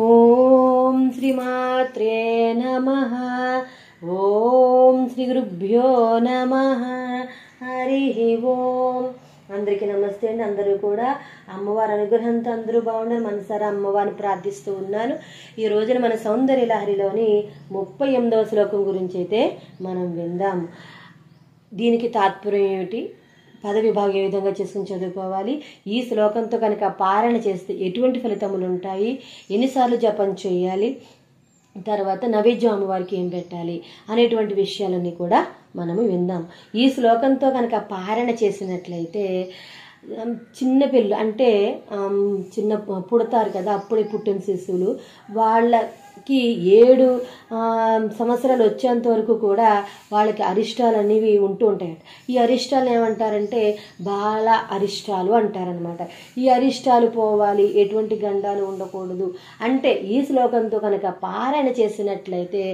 ఓం శ్రీమాత్రే నమః. ఓం శ్రీ గురుభ్యో నమః. హరి ఓం. అందరికీ నమస్తే అండి. అందరూ కూడా అమ్మవారి అనుగ్రహంతో అందరూ బాగుండాలి మనసారా అమ్మవారిని ప్రార్థిస్తూ ఉన్నాను. ఈ రోజున మన సౌందర్య లహరిలోని 38వ శ్లోకం గురించి అయితే మనం విందాం. దీనికి తాత్పర్యం ఏమిటి, పద విభాగం ఏ విధంగా చేసుకుని చదువుకోవాలి, ఈ శ్లోకంతో కనుక పారాయణ చేస్తే ఎటువంటి ఫలితములు ఉంటాయి, ఎన్నిసార్లు జపం చేయాలి, తర్వాత నైవేద్యం అమ్మవారికి ఏం పెట్టాలి అనేటువంటి విషయాలన్నీ కూడా మనము విందాం. ఈ శ్లోకంతో కనుక పారాయణ చేసినట్లయితే చిన్నపిల్లలు అంటే చిన్న పుడతారు కదా, అప్పుడే పుట్టిన శిశువులు, వాళ్ళకి 7 సంవత్సరాలు వచ్చేంత వరకు కూడా వాళ్ళకి అరిష్టాలు అనేవి ఉంటూ ఉంటాయి. ఈ అరిష్టాలు ఏమంటారంటే బాల అరిష్టాలు అంటారనమాట. ఈ అరిష్టాలు పోవాలి, ఎటువంటి గండాలు ఉండకూడదు అంటే ఈ శ్లోకంతో కనుక పారాయణ చేసినట్లయితే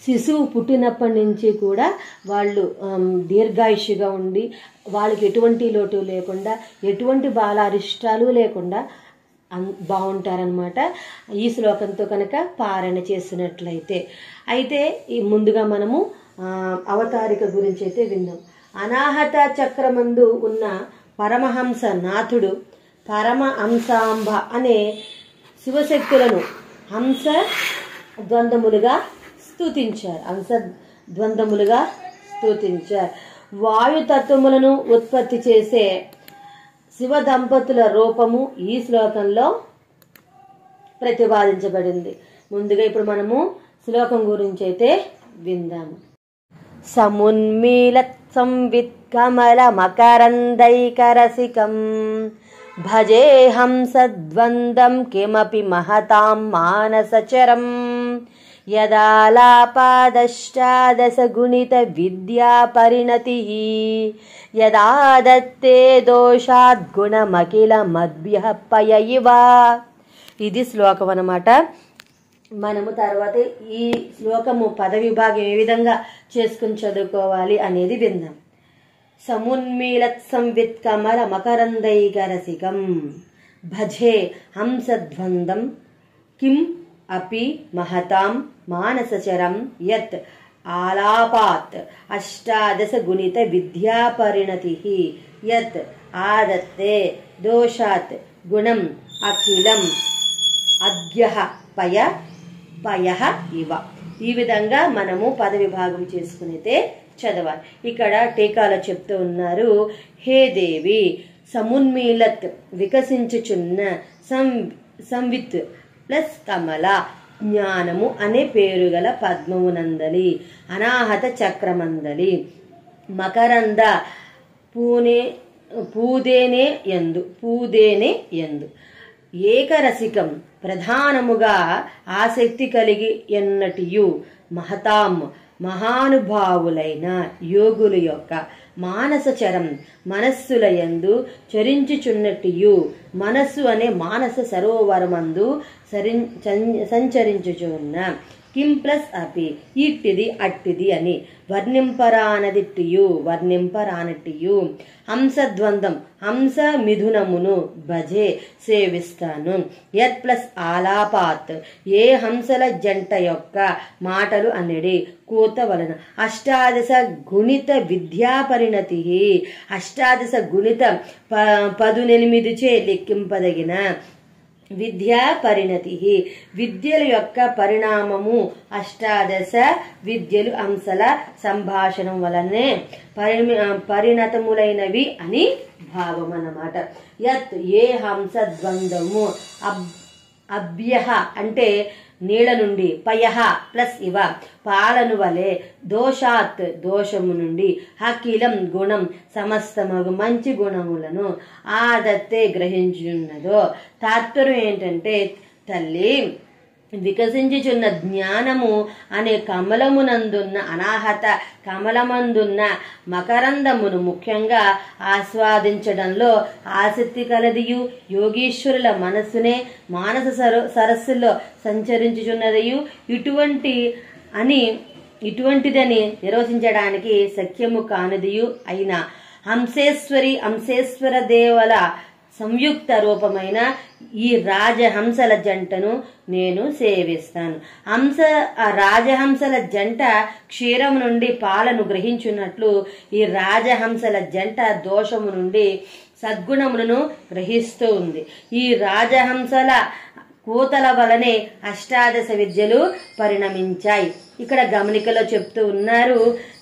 శిశువు పుట్టినప్పటి నుంచి కూడా వాళ్ళు దీర్ఘాయుష్గా ఉండి వాళ్ళకి ఎటువంటి లోటు లేకుండా ఎటువంటి బాల అరిష్టాలు లేకుండా బాగుంటారనమాట ఈ శ్లోకంతో కనుక పారాయణ చేసినట్లయితే. అయితే ఈ ముందుగా మనము అవతారిక గురించి అయితే విందాం. అనాహత చక్రమందు ఉన్న పరమహంస నాథుడు పరమహంసాంబ అనే శివశక్తులను హంస ద్వంద్వములుగా స్తుతించారు. వాయుతత్వములను ఉత్పత్తి చేసే శివ దంపతుల రూపము ఈ శ్లోకంలో ప్రతిపాదించబడింది. ముందుగా ఇప్పుడు మనము శ్లోకం గురించి అయితే విందాము. సమున్మీలత్ సంవిత్ కమల మకరందైకరసికం భజే హంసద్వందం కిమపి మహతాం మానసచరం యదాలాపాదష్టాదశ గుణిత విద్యా పరిణతి యదా దత్తే దోషాద్గుణమఖిల మద్భ్యః పయ ఇవ. ఇది శ్లోకం అన్నమాట. మనము తర్వాత ఈ శ్లోకము పద విభాగం ఏ విధంగా చేసుకుని చదువుకోవాలి అనేది విందాం. సమున్మీలత్ సంవిత్ కమల మకరందైకరసికం భజే హంసద్వందం కిం అపి మహతాం మానసచరం యత్ ఆలాపాత్ అష్టాదశ గుణిత విద్యా పరిణతి యత్ ఆదత్తే దోషాత్ గుణం అఖిలం అద్భ్యః పయ ఇవ. ఈ విధంగా మనము పద విభాగం చేసుకునైతే చదవాలి. ఇక్కడ టీకాలో చెప్తూ ఉన్నారు, హే దేవి సమున్మీలత్ వికసించుచున్న సంవిత్ ప్లస్ కమల జ్ఞానము అనే పేరు గల పద్మమునందలి అనాహత చక్రమందలి మకరంద పూదేనే యందు ఏకరసికం ప్రధానముగా ఆసక్తి కలిగి ఎన్నటియు మహతాం మహానుభావులైన యోగుల యొక్క మానసచరం మనస్సుల యందు చరించుచున్నట్టు మనస్సు అనే మానస సరోవరమందు సంచరించుచున్న కిం ప్లస్ అపి ఇట్టిది అట్టిది అని వర్ణింపరానట్టియు హంసద్వందం హంస మిథునమును భజే సేవిస్తాను. యత్ ప్లస్ ఆలాపాత్ ఏ హంసల జంట యొక్క మాటలు అనడి కూత వలన అష్టాదశ గుణిత విద్యా పరిణతి అష్టాదశ గుణిత 18 చే లెక్కింపదగిన విద్యా పరిణతి విద్యల యొక్క పరిణామము అష్టాదశ విద్యలు అంశల సంభాషణం వలనే పరిణతములైనవి అని భావం అన్నమాట. యత్ ఏ హంస ద్వంద్వము అభ్యః అంటే నీళ్ళ నుండి పయః ప్లస్ ఇవ పాలను వలె దోషాత్ దోషము నుండి అఖిలం గుణం సమస్తమగు మంచి గుణములను ఆదత్తే గ్రహించున్నదో. తాత్పర్యం ఏంటంటే తల్లి వికసించుచున్న జ్ఞానము అనే కమలమునందున్న అనాహత కమలమందున్న మకరందమును ముఖ్యంగా ఆస్వాదించడంలో ఆసక్తి కలదియు యోగీశ్వరుల మనస్సునే మానస సరస్సులో సంచరించుచున్నదియు ఇటువంటిదని నిర్వచించడానికి సఖ్యము కానిదియు అయిన హంసేశ్వర దేవల సంయుక్త రూపమైన ఈ రాజహంసల జంటను నేను సేవిస్తాను. రాజహంసల జంట క్షీరము నుండి పాలను గ్రహించున్నట్లు ఈ రాజహంసల జంట దోషము నుండి సద్గుణములను గ్రహిస్తూ ఉంది. ఈ రాజహంసల కూతల వలనే అష్టాదశ విద్యలు పరిణమించాయి. ఇక్కడ గమనికలో చెప్తూ ఉన్నారు,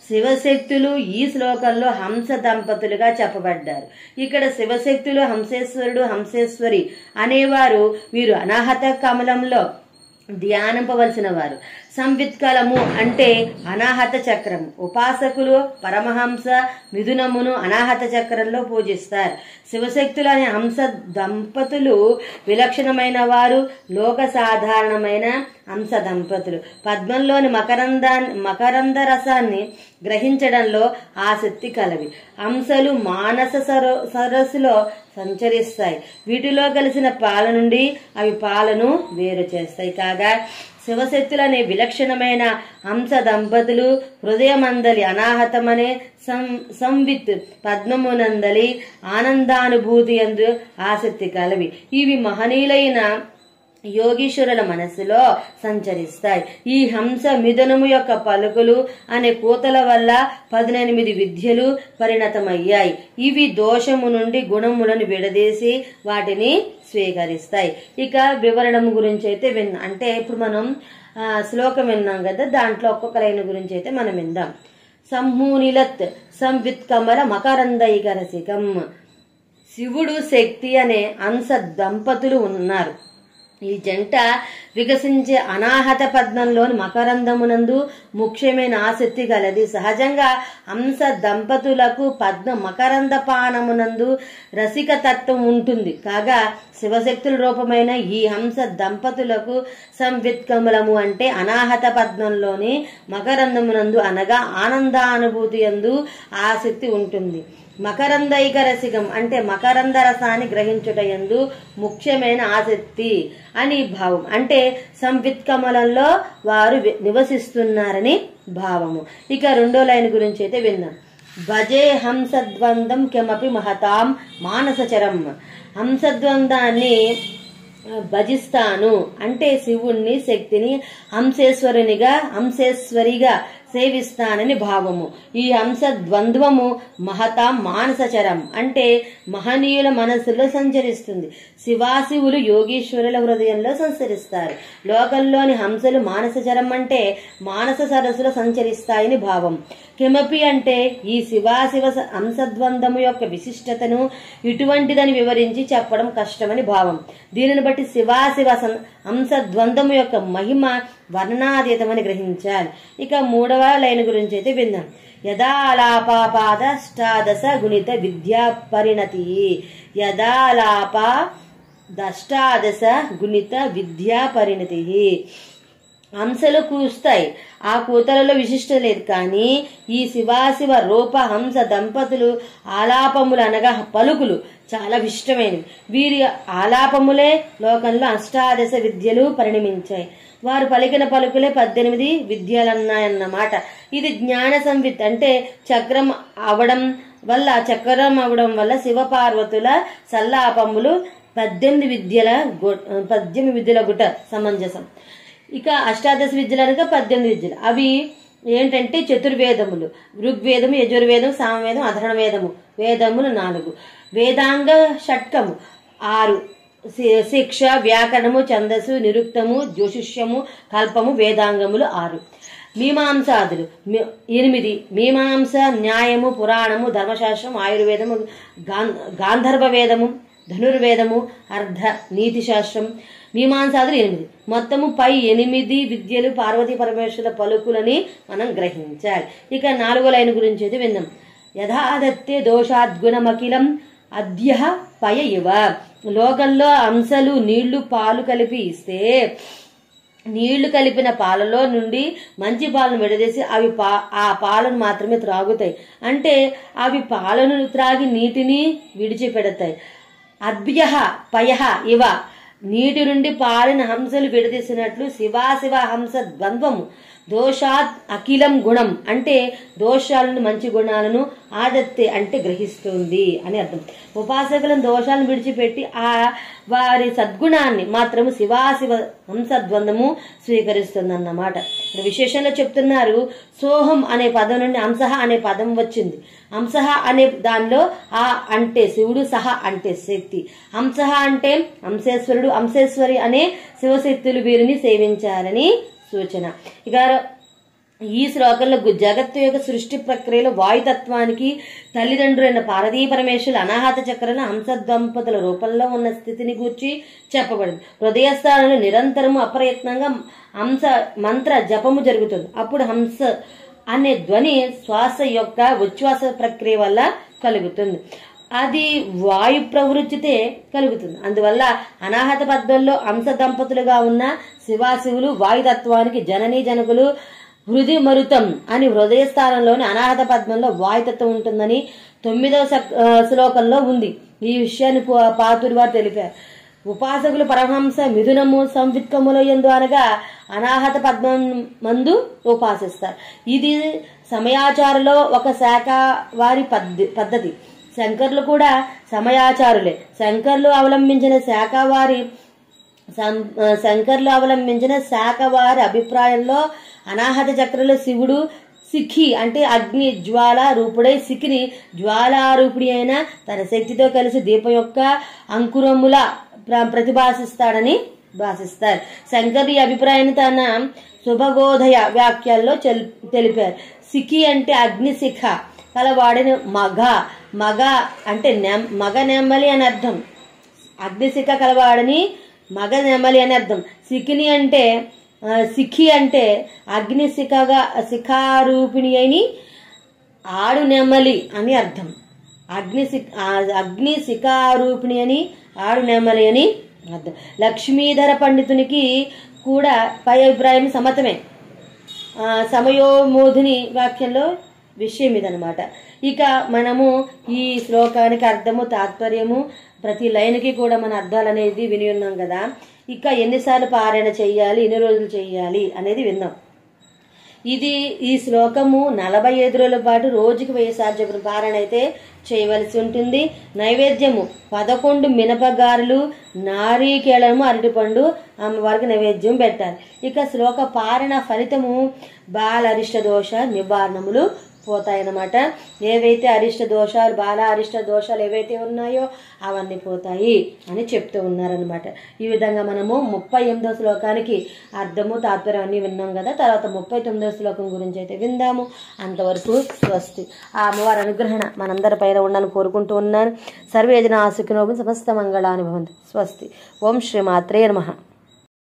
శివశక్తులు ఈ శ్లోకంలో హంస దంపతులుగా చెప్పబడ్డారు. ఇక్కడ శివశక్తులు హంసేశ్వరుడు హంసేశ్వరి అనేవారు వీరు అనాహత కమలంలో ధ్యానింపవలసిన వారు. సంవిత్కలము అంటే అనాహత చక్రం. ఉపాసకులు పరమహంస మిథునమును అనాహత చక్రంలో పూజిస్తారు. శివశక్తులు అనే హంస దంపతులు విలక్షణమైన వారు, లోక సాధారణమైన హంస దంపతులు. పద్మంలోని మకరంద రసాన్ని గ్రహించడంలో ఆసక్తి కలవి. హంసలు మానస సరస్సులో సంచరిస్తాయి. వీటిలో కలిసిన పాల నుండి అవి పాలను వేరు చేస్తాయి. కాగా శివశక్తులు అనే విలక్షణమైన హంస దంపతులు హృదయమందలి అనాహతమనే సంవిత్ పద్మమునందలి ఆనందానుభూతి యందు ఆసక్తి కలవి. ఇవి మహనీయులైన యోగీశ్వరుల మనస్సులో సంచరిస్తాయి. ఈ హంస మిథునము యొక్క పలుకులు అనే కూతల వల్ల 18 విద్యలు పరిణతమయ్యాయి. ఇవి దోషము నుండి గుణములను విడదీసి వాటిని స్వీకరిస్తాయి. ఇక వివరణం గురించి అయితే అంటే ఇప్పుడు మనం శ్లోకం విన్నాం కదా, దాంట్లో ఒక్కొక్క లైన్ గురించి అయితే మనం విందాం. సంహూనిలత్ సంవిత్ కమల మకరందైక రసికం. శివుడు శక్తి అనే హంస దంపతులు ఉన్నారు. ఈ జంట వికసించే అనాహత పద్మంలోని మకరందమునందు ముఖ్యమైన ఆసక్తి గలది. సహజంగా హంస దంపతులకు పద్మ మకరంద పానమునందు రసిక తత్వం ఉంటుంది. కాగా శివశక్తుల రూపమైన ఈ హంస దంపతులకు సంవిత్కమలము అంటే అనాహత పద్మంలోని మకరందమునందు అనగా ఆనందానుభూతి యందు ఆసక్తి ఉంటుంది. మకరందైక రసికం అంటే మకరంద రసాన్ని గ్రహించుట యందు ముఖ్యమైన ఆసక్తి అని భావం. అంటే సంవిత్కమలంలో వారు నివసిస్తున్నారని భావము. ఇక రెండో లైన్ గురించి అయితే విందాం. భజే హంసద్వందం కెమపి మహతాం మానసచరం. హంసద్వందాన్ని భజిస్తాను అంటే శివుణ్ణి శక్తిని హంసేశ్వరిగా సేవిస్తానని భావము. ఈ హంస ద్వంద్వము మహతాం మానసచరం అంటే మహనీయుల మనస్సులో సంచరిస్తుంది. శివాశివులు యోగీశ్వరుల హృదయంలో సంచరిస్తారు. లోకంలోని హంసలు మానసచరం అంటే మానస సరస్సులో సంచరిస్తాయని భావం. కిమపి అంటే ఈ శివాశివ హంసద్వందము యొక్క విశిష్టతను ఇటువంటిదని వివరించి చెప్పడం కష్టమని భావం. దీనిని బట్టి శివాశివ హంసద్వందము యొక్క మహిమ వర్ణనాతీతమని గ్రహించాలి. ఇక మూడవ లైన్ గురించి అయితే విందాం. యదాలాపాదష్టాదశ గుణిత విద్యా పరిణతి. యదాలాపాదష్టాదశ గుణిత విద్యా పరిణతి. హంసలు కూస్తాయి, ఆ కూతలలో విశిష్టత లేదు. కానీ ఈ శివాశివ రూప హంస దంపతులు ఆలాపములు అనగా పలుకులు చాలా ఇష్టమైనవి. వీరి ఆలాపములే లోకంలో అష్టాదశ విద్యలు పరిణమించాయి. వారు పలికిన పలుకులే 18 విద్యలన్నాయన్నమాట. ఇది జ్ఞాన సంవిత్ అంటే చక్రం అవడం వల్ల శివపార్వతుల సల్లాపములు 18 విద్యల గుట సమంజసం. ఇక అష్టాదశ విద్యలు అనగా 18 విద్యలు. అవి ఏంటంటే చతుర్వేదములు, ఋగ్వేదము, యజుర్వేదం, సామవేదం, అధర్ణ వేదము, వేదములు 4, వేదాంగ షట్కము 6, శిక్ష, వ్యాకరణము, ఛందస్సు, నిరుక్తము, జ్యోతిష్యము, కల్పము, వేదాంగములు 6, మీమాంసాదులు 8, మీమాంస, న్యాయము, పురాణము, ధర్మశాస్త్రం, ఆయుర్వేదము, గాంధర్వ వేదము, ధనుర్వేదము, అర్ధ నీతి శాస్త్రం, మీమాంసాదులు 8. మొత్తము పై 8 విద్యలు పార్వతీ పరమేశ్వర పలుకులని మనం గ్రహించాలి. ఇక 4వ లైన్ గురించి అయితే విందాం. యథాదత్తే దోషాద్గుణమఖిలం అద్య పయ ఇవ. లోకంలో హంసలు నీళ్లు పాలు కలిపి ఇస్తే నీళ్లు కలిపిన పాలలో నుండి మంచి పాలను విడదీసి అవి ఆ పాలను మాత్రమే త్రాగుతాయి. అంటే అవి పాలను త్రాగి నీటిని విడిచిపెడతాయి. అద్భ్య పయ ఇవ నీటి నుండి పారిన హంసలు విడదీసినట్లు శివాశివ హంస ద్వంద్వము దోషాత్ అఖిలం గుణం అంటే దోషాలను మంచి గుణాలను ఆదత్తే అంటే గ్రహిస్తుంది అని అర్థం. ఉపాసకులను దోషాలను విడిచిపెట్టి వారి సద్గుణాన్ని మాత్రము శివాశివ హంసద్వందము స్వీకరిస్తుంది అన్నమాట. విశేషంగా చెప్తున్నారు, సోహం అనే పదం నుండి అంశః అనే పదం వచ్చింది. అంశః అనే దానిలో ఆ అంటే శివుడు, సహ అంటే శక్తి, అంశః అంటే అంశేశ్వరుడు, అంశేశ్వరి అనే శివశక్తులు వీరిని సేవించాలని సూచన. ఇక ఈ శ్లోకంలో జగత్తు యొక్క సృష్టి ప్రక్రియలో వాయుతత్వానికి తల్లిదండ్రులైన పార్వతీ పరమేశ్వరులు అనాహత చక్రంలో హంస దంపతుల రూపంలో ఉన్న స్థితిని గూర్చి చెప్పబడింది. హృదయస్థానంలో నిరంతరము అప్రయత్నంగా హంస మంత్ర జపము జరుగుతుంది. అప్పుడు హంస అనే ధ్వని శ్వాస యొక్క ఉచ్ఛ్వాస ప్రక్రియ వల్ల కలుగుతుంది. అది వాయు ప్రవృత్తితే కలుగుతుంది. అందువల్ల అనాహత పద్మంలో హంస దంపతులుగా ఉన్న శివాశివులు వాయుతత్వానికి జననీ జనకులు. హృది మరుతం అని హృదయ స్థానంలోని అనాహత పద్మంలో వాయుతత్వం ఉంటుందని 9వ శ్లోకంలో ఉంది. ఈ విషయాన్ని పాతురు వారు తెలిపారు. ఉపాసకులు పరమహంస మిథునము సంవిత్కముల యందు అనగా అనాహత పద్మం మందు ఉపాసిస్తారు. ఇది సమయాచారులో ఒక శాఖ వారి పద్ధతి. శంకర్లు కూడా సమయాచారులే. శంకర్లు అవలంబించిన శాఖ వారి అభిప్రాయంలో అనాహత చక్రంలో శివుడు సిఖి అంటే అగ్ని జ్వాల రూపుడై సిఖిని జ్వాలారూపుడి అయిన తన శక్తితో కలిసి దీపం యొక్క అంకురముల ప్రతిభాసిస్తాడని భాషిస్తారు. శంకర్ ఈ అభిప్రాయాన్ని తన శుభగోదయ వ్యాఖ్యల్లో తెలిపారు. సిఖి అంటే అగ్నిశిఖ కలవాడిన మగ అంటే మగ నెమ్మలి అని అర్థం. అగ్నిశిఖ కలవాడని మగ నెమ్మలి అని అర్థం. సిఖి అంటే శిఖారూపిణి అని ఆడు నెమ్మలి అని అర్థం. అగ్ని శిఖారూపిణి అని ఆడు నెమ్మలి అని అర్థం. లక్ష్మీధర పండితునికి కూడా పై అభిప్రాయం సమతమే. సమయోమోధిని వాక్యంలో విషయం ఇదనమాట. ఇక మనము ఈ శ్లోకానికి అర్థము తాత్పర్యము ప్రతి లైన్కి కూడా మన అర్థాలు అనేది విని ఉన్నాం కదా. ఇక ఎన్నిసార్లు పారాయణ చెయ్యాలి, ఎన్ని రోజులు చెయ్యాలి అనేది విన్నాం. ఈ శ్లోకము 45 రోజుల పాటు రోజుకి 1000 సార్లు పారాయణ అయితే చేయవలసి ఉంటుంది. నైవేద్యము 11 మినపగారులు, నారీకేళము, అరటిపండు అమ్మవారికి నైవేద్యం పెట్టాలి. ఇక శ్లోక పారాయణ ఫలితము బాల అరిష్ట దోష నివారణములు పోతాయన్నమాట. ఏవైతే అరిష్ట దోషాలు బాల అరిష్ట దోషాలు ఏవైతే ఉన్నాయో అవన్నీ పోతాయి అని చెప్తూ ఉన్నారనమాట. ఈ విధంగా మనము 38వ శ్లోకానికి అర్థము తాత్పర్యం అన్ని విన్నాం కదా. తర్వాత 39వ శ్లోకం గురించి అయితే విందాము. అంతవరకు స్వస్తి. ఆ అమ్మవారి అనుగ్రహణ మనందరి పైన ఉండాలని కోరుకుంటూ ఉన్నాను. సర్వేజన ఆసుకినోగం సమస్త మంగళాని భవంతు. స్వస్తి. ఓం శ్రీ మాత్రే నమః.